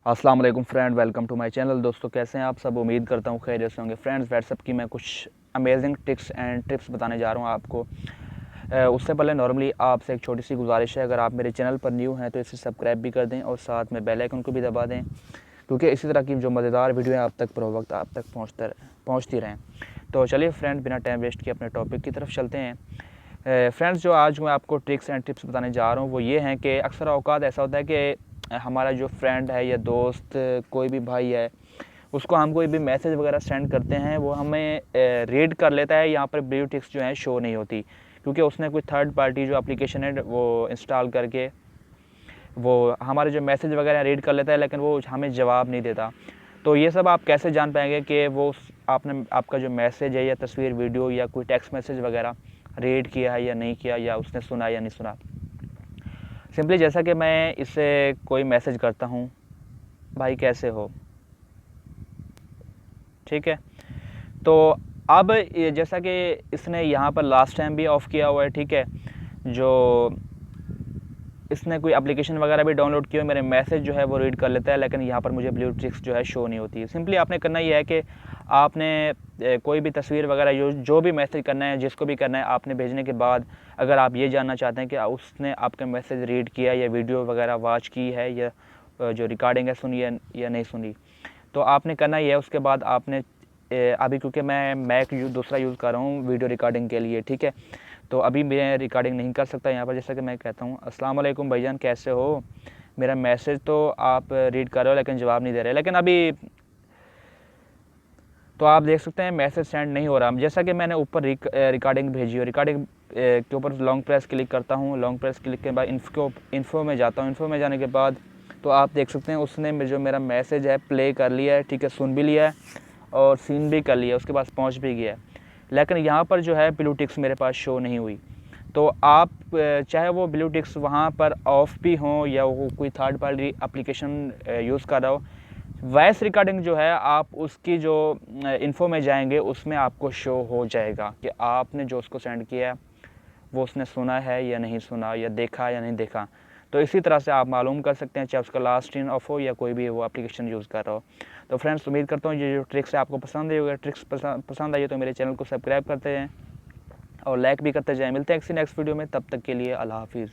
अस्सलाम वालेकुम friend, welcome to my channel. दोस्तों कैसे हैं आप सब? उम्मीद करता हूँ खैरियत से होंगे। फ्रेंड्स, व्हाट्सएप की मैं कुछ अमेजिंग टिप्स एंड टिप्स बताने जा रहा हूँ आपको। उससे पहले नॉर्मली आपसे एक छोटी सी गुजारिश है, अगर आप मेरे चैनल पर न्यू हैं तो इसे सब्सक्राइब भी कर दें और साथ में बेल आइकन को भी दबा दें, क्योंकि इसी तरह की जो मज़ेदार वीडियो है आप तक पर वक्त आप तक पहुँचती रहें। तो चलिए फ्रेंड, बिना टाइम वेस्ट किए अपने टॉपिक की तरफ चलते हैं। फ्रेंड्स, जो आज मैं आपको ट्रिक्स एंड टिप्स बताने जा रहा हूँ वो ये हैं कि अक्सर औकात ऐसा होता है कि हमारा जो फ्रेंड है या दोस्त, कोई भी भाई है, उसको हम कोई भी मैसेज वगैरह सेंड करते हैं, वो हमें रीड कर लेता है। यहाँ पर ब्लू टिक्स जो है शो नहीं होती, क्योंकि उसने कोई थर्ड पार्टी जो एप्लीकेशन है वो इंस्टॉल करके वो हमारे जो मैसेज वगैरह रीड कर लेता है, लेकिन वो हमें जवाब नहीं देता। तो ये सब आप कैसे जान पाएंगे कि वो आपने आपका जो मैसेज है या तस्वीर, वीडियो या कोई टेक्स्ट मैसेज वगैरह रीड किया है या नहीं किया, या उसने सुना या नहीं सुना? सिंपली जैसा कि मैं इससे कोई मैसेज करता हूँ, भाई कैसे हो, ठीक है। तो अब ये जैसा कि इसने यहाँ पर लास्ट टाइम भी ऑफ़ किया हुआ है, ठीक है, जो इसने कोई एप्लीकेशन वगैरह भी डाउनलोड किया, मेरे मैसेज जो है वो रीड कर लेता है, लेकिन यहाँ पर मुझे ब्लू टिक्स जो है शो नहीं होती है। सिंपली आपने करना ये है कि आपने कोई भी तस्वीर वगैरह जो भी मैसेज करना है, जिसको भी करना है, आपने भेजने के बाद अगर आप ये जानना चाहते हैं कि उसने आपका मैसेज रीड किया या वीडियो वगैरह वॉच की है, या जो रिकॉर्डिंग है सुनी है या नहीं सुनी, तो आपने करना ये है। उसके बाद आपने अभी क्योंकि मैं मैक दूसरा यूज़ कर रहा हूँ वीडियो रिकॉर्डिंग के लिए, ठीक है, तो अभी मैं रिकॉर्डिंग नहीं कर सकता यहाँ पर। जैसा कि मैं कहता हूँ, अस्सलाम वालेकुम भाईजान, कैसे हो, मेरा मैसेज तो आप रीड कर रहे हो लेकिन जवाब नहीं दे रहे, लेकिन अभी तो आप देख सकते हैं मैसेज सेंड नहीं हो रहा। जैसा कि मैंने ऊपर रिकॉर्डिंग भेजी हो, रिकॉर्डिंग के ऊपर लॉन्ग प्रेस क्लिक करता हूँ। लॉन्ग प्रेस क्लिक के बाद इन्फो में जाता हूँ। इन्फो में जाने के बाद तो आप देख सकते हैं उसने जो मेरा मैसेज है प्ले कर लिया है, ठीक है, सुन भी लिया है और सीन भी कर लिया है, उसके पास पहुँच भी गया है, लेकिन यहाँ पर जो है ब्लू टिक्स मेरे पास शो नहीं हुई। तो आप चाहे वो ब्लू टिक्स वहाँ पर ऑफ भी हों या वो कोई थर्ड पार्टी एप्लीकेशन यूज़ कर रहा हो, वॉइस रिकॉर्डिंग जो है आप उसकी जो इन्फो में जाएंगे उसमें आपको शो हो जाएगा कि आपने जो उसको सेंड किया है वो उसने सुना है या नहीं सुना, या देखा या नहीं देखा। तो इसी तरह से आप मालूम कर सकते हैं, चाहे उसका लास्ट इन ऑफ हो या कोई भी वो एप्लीकेशन यूज़ कर रहा हो। तो फ्रेंड्स, उम्मीद करता हूँ ये जो ट्रिक्स है आपको पसंद आई होगा। ट्रिक्स पसंद आई तो मेरे चैनल को सब्सक्राइब करते हैं और लाइक भी करते जाएँ। मिलते हैं किसी नेक्स्ट वीडियो में, तब तक के लिए अल्लाह हाफिज़।